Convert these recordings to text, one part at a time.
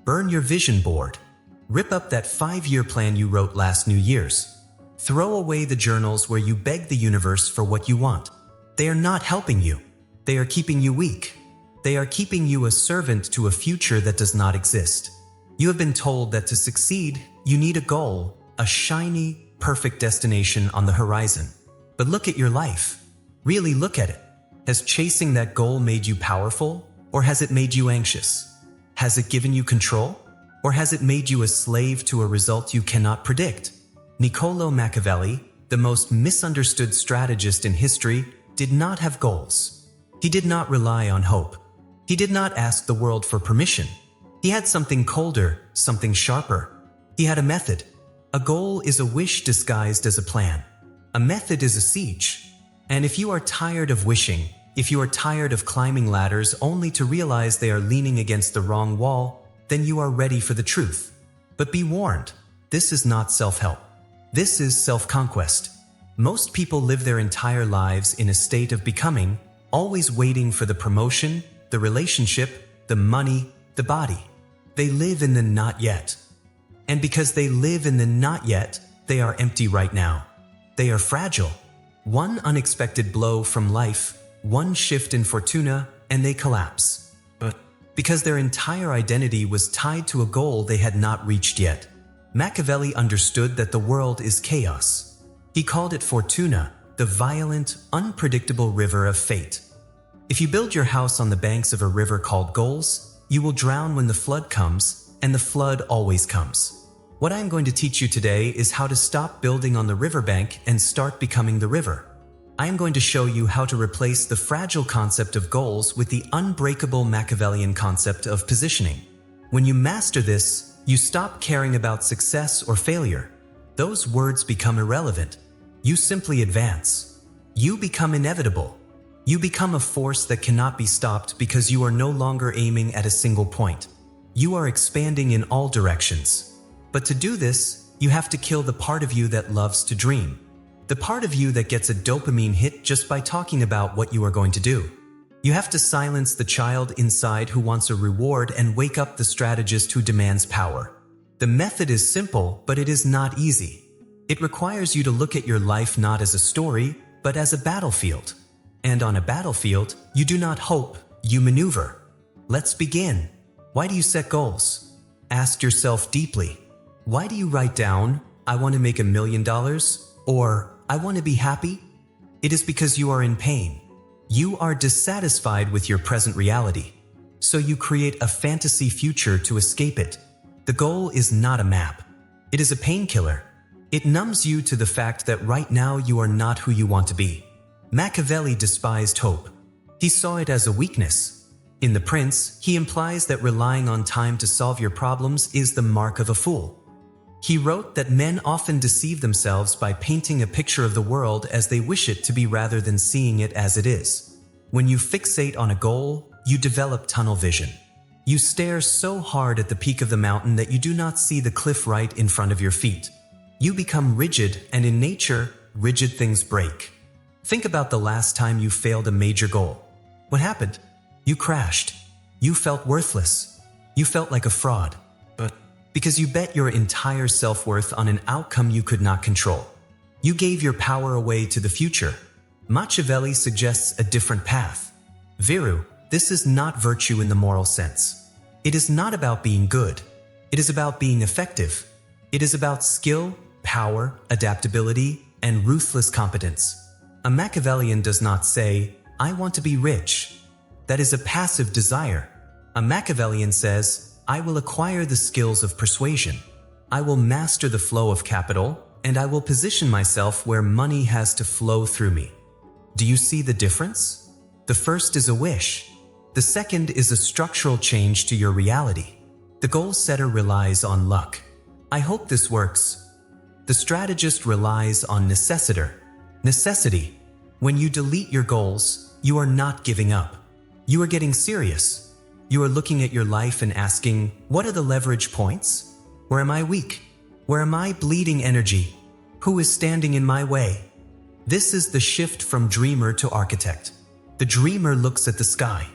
Burn your vision board. Rip up that 5-year plan you wrote last New Year's. Throw away the journals where you beg the universe for what you want. They are not helping you. They are keeping you weak. They are keeping you a servant to a future that does not exist. You have been told that to succeed, you need a goal, a shiny, perfect destination on the horizon. But look at your life. Really look at it. Has chasing that goal made you powerful, or has it made you anxious? Has it given you control, or has it made you a slave to a result you cannot predict? Niccolò Machiavelli, the most misunderstood strategist in history, did not have goals. He did not rely on hope. He did not ask the world for permission. He had something colder, something sharper. He had a method. A goal is a wish disguised as a plan. A method is a siege. And if you are tired of wishing, if you are tired of climbing ladders only to realize they are leaning against the wrong wall, then you are ready for the truth. But be warned, this is not self-help. This is self-conquest. Most people live their entire lives in a state of becoming, always waiting for the promotion, the relationship, the money, the body. They live in the not yet. And because they live in the not yet, they are empty right now. They are fragile. One unexpected blow from life, one shift in Fortuna, and they collapse. But because their entire identity was tied to a goal they had not reached yet. Machiavelli understood that the world is chaos. He called it Fortuna, the violent, unpredictable river of fate. If you build your house on the banks of a river called goals, you will drown when the flood comes, and the flood always comes. What I am going to teach you today is how to stop building on the riverbank and start becoming the river. I am going to show you how to replace the fragile concept of goals with the unbreakable Machiavellian concept of positioning. When you master this, you stop caring about success or failure. Those words become irrelevant. You simply advance. You become inevitable. You become a force that cannot be stopped because you are no longer aiming at a single point. You are expanding in all directions. But to do this, you have to kill the part of you that loves to dream. The part of you that gets a dopamine hit just by talking about what you are going to do. You have to silence the child inside who wants a reward and wake up the strategist who demands power. The method is simple, but it is not easy. It requires you to look at your life not as a story, but as a battlefield. And on a battlefield, you do not hope, you maneuver. Let's begin. Why do you set goals? Ask yourself deeply. Why do you write down, I want to make $1 million, or I want to be happy? It is because you are in pain. You are dissatisfied with your present reality. So you create a fantasy future to escape it. The goal is not a map. It is a painkiller. It numbs you to the fact that right now you are not who you want to be. Machiavelli despised hope. He saw it as a weakness. In The Prince, he implies that relying on time to solve your problems is the mark of a fool. He wrote that men often deceive themselves by painting a picture of the world as they wish it to be rather than seeing it as it is. When you fixate on a goal, you develop tunnel vision. You stare so hard at the peak of the mountain that you do not see the cliff right in front of your feet. You become rigid, and in nature, rigid things break. Think about the last time you failed a major goal. What happened? You crashed. You felt worthless. You felt like a fraud. But because you bet your entire self-worth on an outcome you could not control. You gave your power away to the future. Machiavelli suggests a different path. Viru, this is not virtue in the moral sense. It is not about being good. It is about being effective. It is about skill, power, adaptability, and ruthless competence. A Machiavellian does not say, I want to be rich. That is a passive desire. A Machiavellian says, I will acquire the skills of persuasion. I will master the flow of capital, and I will position myself where money has to flow through me. Do you see the difference? The first is a wish. The second is a structural change to your reality. The goal setter relies on luck. I hope this works. The strategist relies on necessity. When you delete your goals, you are not giving up. You are getting serious. You are looking at your life and asking, what are the leverage points? Where am I weak? Where am I bleeding energy? Who is standing in my way? This is the shift from dreamer to architect. The dreamer looks at the sky.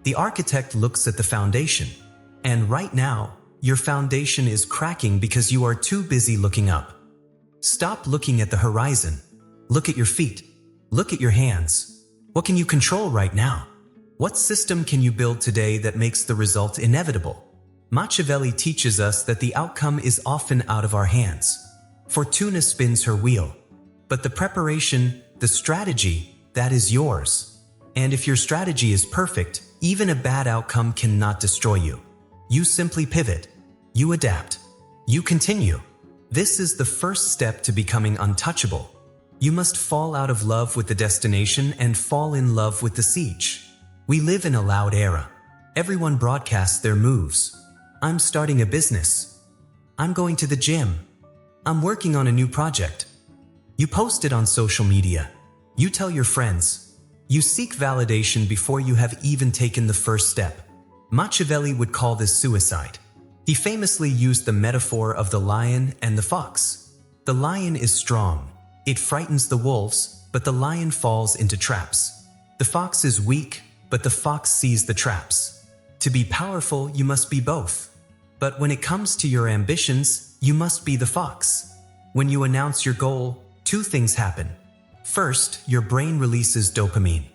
The architect looks at the foundation. And right now, your foundation is cracking because you are too busy looking up. Stop looking at the horizon. Look at your feet. Look at your hands. What can you control right now? What system can you build today that makes the result inevitable? Machiavelli teaches us that the outcome is often out of our hands. Fortuna spins her wheel. But the preparation, the strategy, that is yours. And if your strategy is perfect, even a bad outcome cannot destroy you. You simply pivot. You adapt. You continue. This is the first step to becoming untouchable. You must fall out of love with the destination and fall in love with the siege. We live in a loud era. Everyone broadcasts their moves. I'm starting a business. I'm going to the gym. I'm working on a new project. You post it on social media. You tell your friends. You seek validation before you have even taken the first step. Machiavelli would call this suicide. He famously used the metaphor of the lion and the fox. The lion is strong. It frightens the wolves, but the lion falls into traps. The fox is weak, but the fox sees the traps. To be powerful, you must be both. But when it comes to your ambitions, you must be the fox. When you announce your goal, two things happen. First, your brain releases dopamine.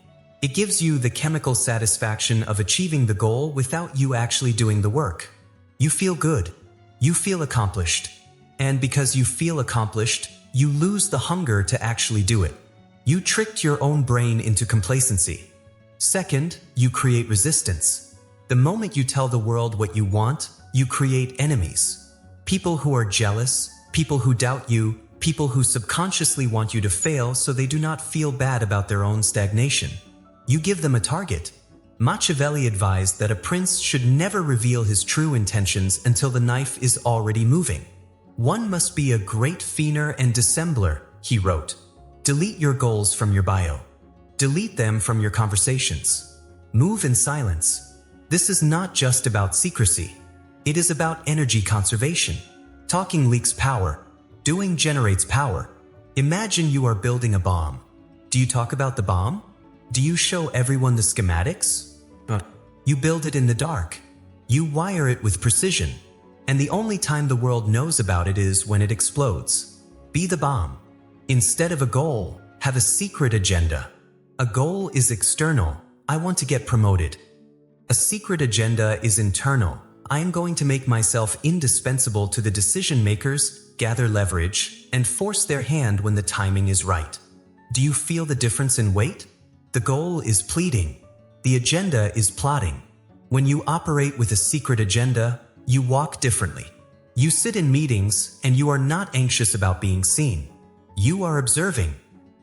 It gives you the chemical satisfaction of achieving the goal without you actually doing the work. You feel good. You feel accomplished. And because you feel accomplished, you lose the hunger to actually do it. You tricked your own brain into complacency. Second, you create resistance. The moment you tell the world what you want, you create enemies. People who are jealous, people who doubt you, people who subconsciously want you to fail so they do not feel bad about their own stagnation. You give them a target. Machiavelli advised that a prince should never reveal his true intentions until the knife is already moving. One must be a great feigner and dissembler, he wrote. Delete your goals from your bio. Delete them from your conversations. Move in silence. This is not just about secrecy. It is about energy conservation. Talking leaks power. Doing generates power. Imagine you are building a bomb. Do you talk about the bomb? Do you show everyone the schematics? You build it in the dark. You wire it with precision. And the only time the world knows about it is when it explodes. Be the bomb. Instead of a goal, have a secret agenda. A goal is external. I want to get promoted. A secret agenda is internal. I am going to make myself indispensable to the decision makers, gather leverage, and force their hand when the timing is right. Do you feel the difference in weight? The goal is pleading. The agenda is plotting. When you operate with a secret agenda, you walk differently. You sit in meetings and you are not anxious about being seen. You are observing.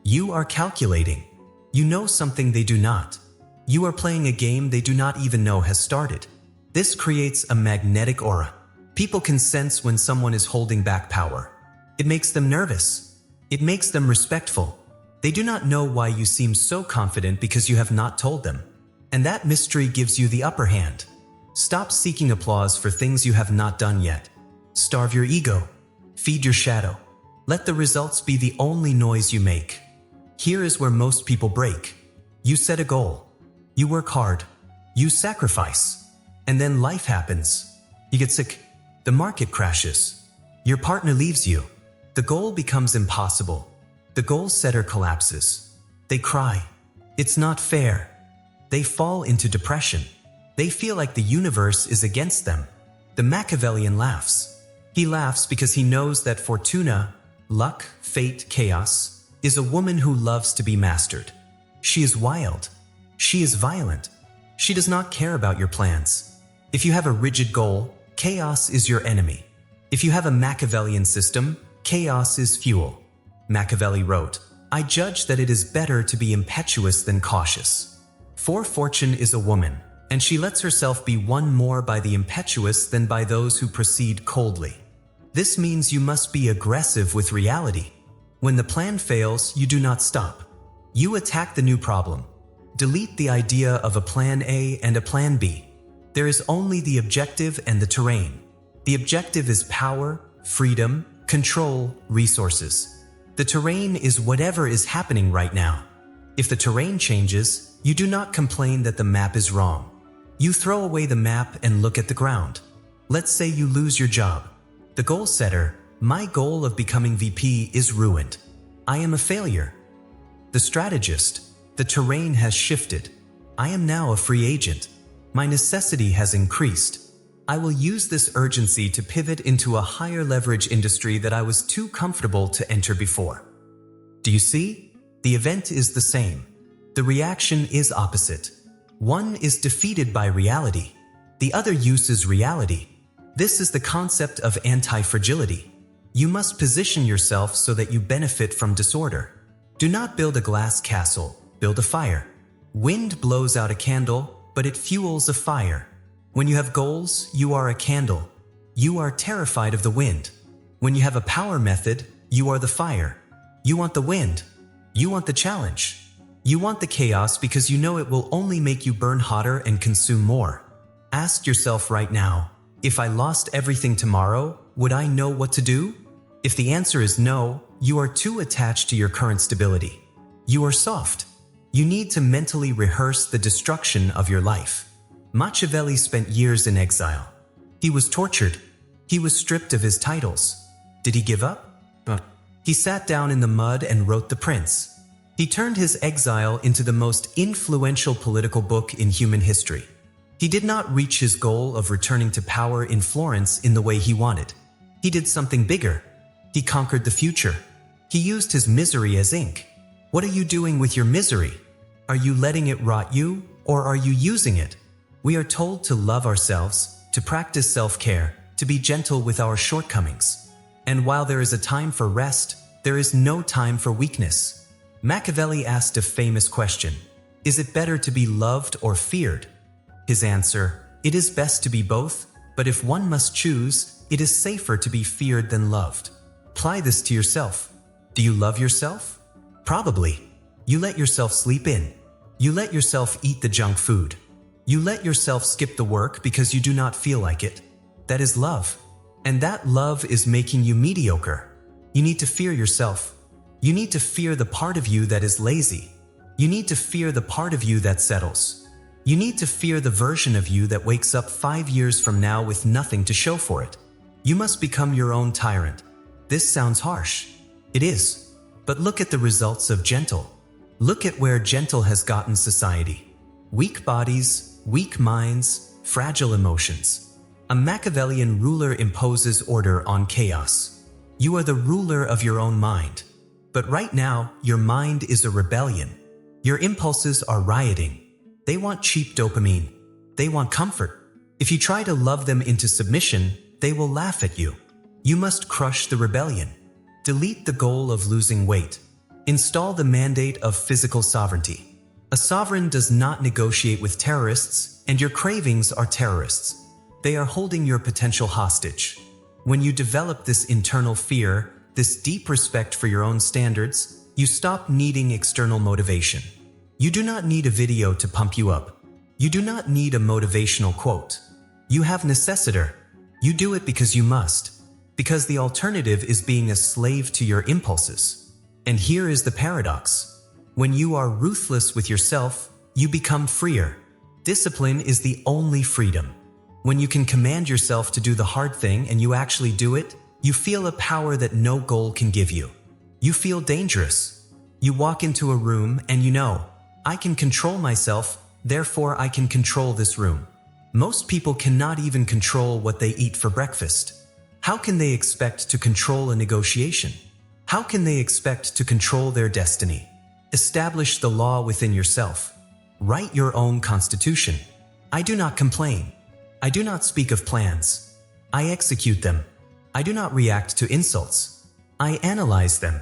You are calculating. You know something they do not. You are playing a game they do not even know has started. This creates a magnetic aura. People can sense when someone is holding back power. It makes them nervous. It makes them respectful. They do not know why you seem so confident because you have not told them. And that mystery gives you the upper hand. Stop seeking applause for things you have not done yet. Starve your ego. Feed your shadow. Let the results be the only noise you make. Here is where most people break. You set a goal. You work hard. You sacrifice. And then life happens. You get sick. The market crashes. Your partner leaves you. The goal becomes impossible. The goal setter collapses. They cry. It's not fair. They fall into depression. They feel like the universe is against them. The Machiavellian laughs. He laughs because he knows that Fortuna, luck, fate, chaos, is a woman who loves to be mastered. She is wild. She is violent. She does not care about your plans. If you have a rigid goal, chaos is your enemy. If you have a Machiavellian system, chaos is fuel. Machiavelli wrote, I judge that it is better to be impetuous than cautious. For Fortune is a woman, and she lets herself be won more by the impetuous than by those who proceed coldly. This means you must be aggressive with reality. When the plan fails, you do not stop. You attack the new problem. Delete the idea of a plan A and a plan B. There is only the objective and the terrain. The objective is power, freedom, control, resources. The terrain is whatever is happening right now. If the terrain changes, you do not complain that the map is wrong. You throw away the map and look at the ground. Let's say you lose your job. The goal setter, my goal of becoming VP is ruined. I am a failure. The strategist, the terrain has shifted. I am now a free agent. My necessity has increased. I will use this urgency to pivot into a higher leverage industry that I was too comfortable to enter before. Do you see? The event is the same. The reaction is opposite. One is defeated by reality. The other uses reality. This is the concept of anti-fragility. You must position yourself so that you benefit from disorder. Do not build a glass castle, build a fire. Wind blows out a candle, but it fuels a fire. When you have goals, you are a candle. You are terrified of the wind. When you have a power method, you are the fire. You want the wind. You want the challenge. You want the chaos because you know it will only make you burn hotter and consume more. Ask yourself right now, if I lost everything tomorrow, would I know what to do? If the answer is no, you are too attached to your current stability. You are soft. You need to mentally rehearse the destruction of your life. Machiavelli spent years in exile. He was tortured. He was stripped of his titles. Did he give up? He sat down in the mud and wrote The Prince. He turned his exile into the most influential political book in human history. He did not reach his goal of returning to power in Florence in the way he wanted. He did something bigger. He conquered the future. He used his misery as ink. What are you doing with your misery? Are you letting it rot you, or are you using it? We are told to love ourselves, to practice self-care, to be gentle with our shortcomings. And while there is a time for rest, there is no time for weakness. Machiavelli asked a famous question: is it better to be loved or feared? His answer: it is best to be both, but if one must choose, it is safer to be feared than loved. Apply this to yourself. Do you love yourself? Probably. You let yourself sleep in. You let yourself eat the junk food. You let yourself skip the work because you do not feel like it. That is love. And that love is making you mediocre. You need to fear yourself. You need to fear the part of you that is lazy. You need to fear the part of you that settles. You need to fear the version of you that wakes up 5 years from now with nothing to show for it. You must become your own tyrant. This sounds harsh. It is. But look at the results of gentle. Look at where gentle has gotten society. Weak bodies, weak minds, fragile emotions. A Machiavellian ruler imposes order on chaos. You are the ruler of your own mind. But right now, your mind is a rebellion. Your impulses are rioting. They want cheap dopamine. They want comfort. If you try to love them into submission, they will laugh at you. You must crush the rebellion. Delete the goal of losing weight. Install the mandate of physical sovereignty. A sovereign does not negotiate with terrorists, and your cravings are terrorists. They are holding your potential hostage. When you develop this internal fear, this deep respect for your own standards, you stop needing external motivation. You do not need a video to pump you up. You do not need a motivational quote. You have necessiter. You do it because you must. Because the alternative is being a slave to your impulses. And here is the paradox. When you are ruthless with yourself, you become freer. Discipline is the only freedom. When you can command yourself to do the hard thing and you actually do it, you feel a power that no goal can give you. You feel dangerous. You walk into a room and you know, I can control myself, therefore I can control this room. Most people cannot even control what they eat for breakfast. How can they expect to control a negotiation? How can they expect to control their destiny? Establish the law within yourself. Write your own constitution. I do not complain. I do not speak of plans. I execute them. I do not react to insults. I analyze them.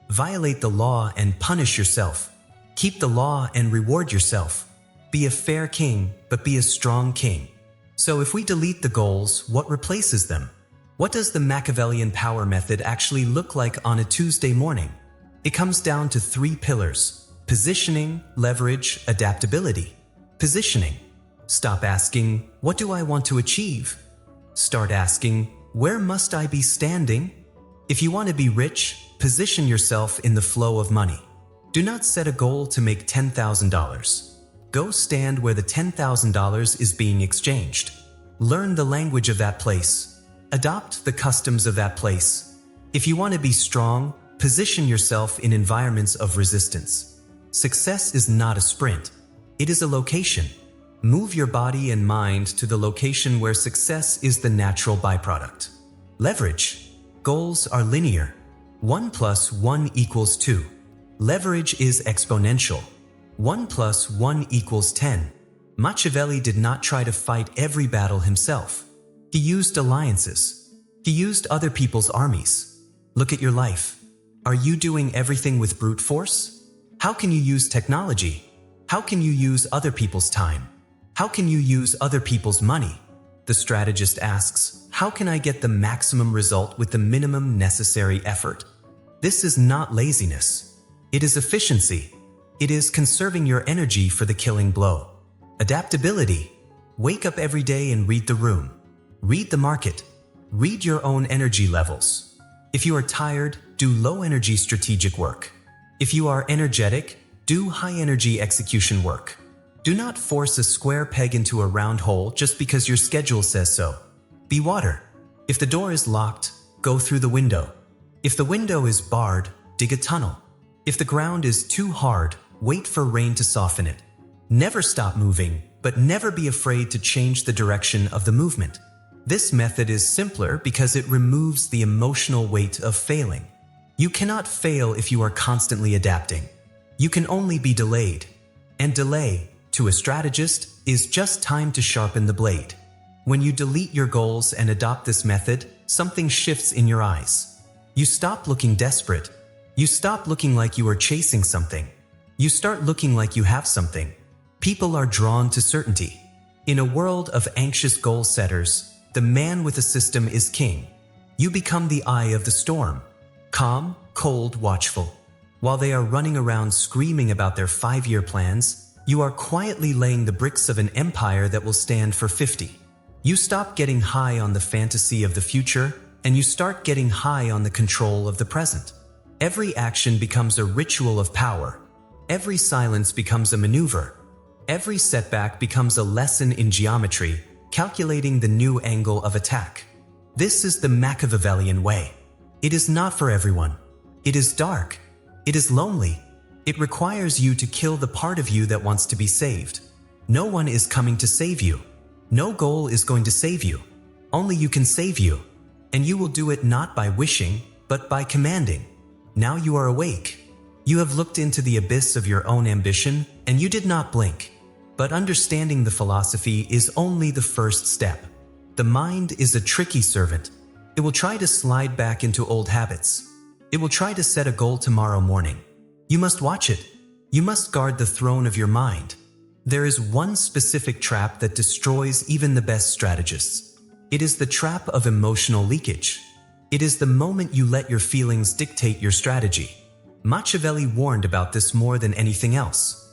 Violate the law and punish yourself. Keep the law and reward yourself. Be a fair king, but be a strong king. So if we delete the goals, what replaces them? What does the Machiavellian power method actually look like on a Tuesday morning? It comes down to 3 pillars: positioning, leverage, adaptability. Positioning. Stop asking, what do I want to achieve? Start asking, where must I be standing? If you want to be rich, position yourself in the flow of money. Do not set a goal to make $10,000. Go stand where the $10,000 is being exchanged. Learn the language of that place. Adopt the customs of that place. If you want to be strong, position yourself in environments of resistance. Success is not a sprint. It is a location. Move your body and mind to the location where success is the natural byproduct. Leverage. Goals are linear. 1 + 1 = 2. Leverage is exponential. 1 + 1 = 10. Machiavelli did not try to fight every battle himself. He used alliances. He used other people's armies. Look at your life. Are you doing everything with brute force? How can you use technology? How can you use other people's time? How can you use other people's money? The strategist asks, how can I get the maximum result with the minimum necessary effort? This is not laziness. It is efficiency. It is conserving your energy for the killing blow. Adaptability. Wake up every day and read the room. Read the market. Read your own energy levels. If you are tired, do low-energy strategic work. If you are energetic, do high-energy execution work. Do not force a square peg into a round hole just because your schedule says so. Be water. If the door is locked, go through the window. If the window is barred, dig a tunnel. If the ground is too hard, wait for rain to soften it. Never stop moving, but never be afraid to change the direction of the movement. This method is simpler because it removes the emotional weight of failing. You cannot fail if you are constantly adapting. You can only be delayed. And delay, to a strategist, is just time to sharpen the blade. When you delete your goals and adopt this method, something shifts in your eyes. You stop looking desperate. You stop looking like you are chasing something. You start looking like you have something. People are drawn to certainty. In a world of anxious goal setters, the man with a system is king. You become the eye of the storm. Calm, cold, watchful. While they are running around screaming about their 5-year plans, you are quietly laying the bricks of an empire that will stand for 50. You stop getting high on the fantasy of the future, and you start getting high on the control of the present. Every action becomes a ritual of power. Every silence becomes a maneuver. Every setback becomes a lesson in geometry, calculating the new angle of attack. This is the Machiavellian way. It is not for everyone. It is dark. It is lonely. It requires you to kill the part of you that wants to be saved. No one is coming to save you. No goal is going to save you. Only you can save you. And you will do it not by wishing, but by commanding. Now you are awake. You have looked into the abyss of your own ambition, and you did not blink. But understanding the philosophy is only the first step. The mind is a tricky servant. It will try to slide back into old habits. It will try to set a goal tomorrow morning. You must watch it. You must guard the throne of your mind. There is one specific trap that destroys even the best strategists. It is the trap of emotional leakage. It is the moment you let your feelings dictate your strategy. Machiavelli warned about this more than anything else.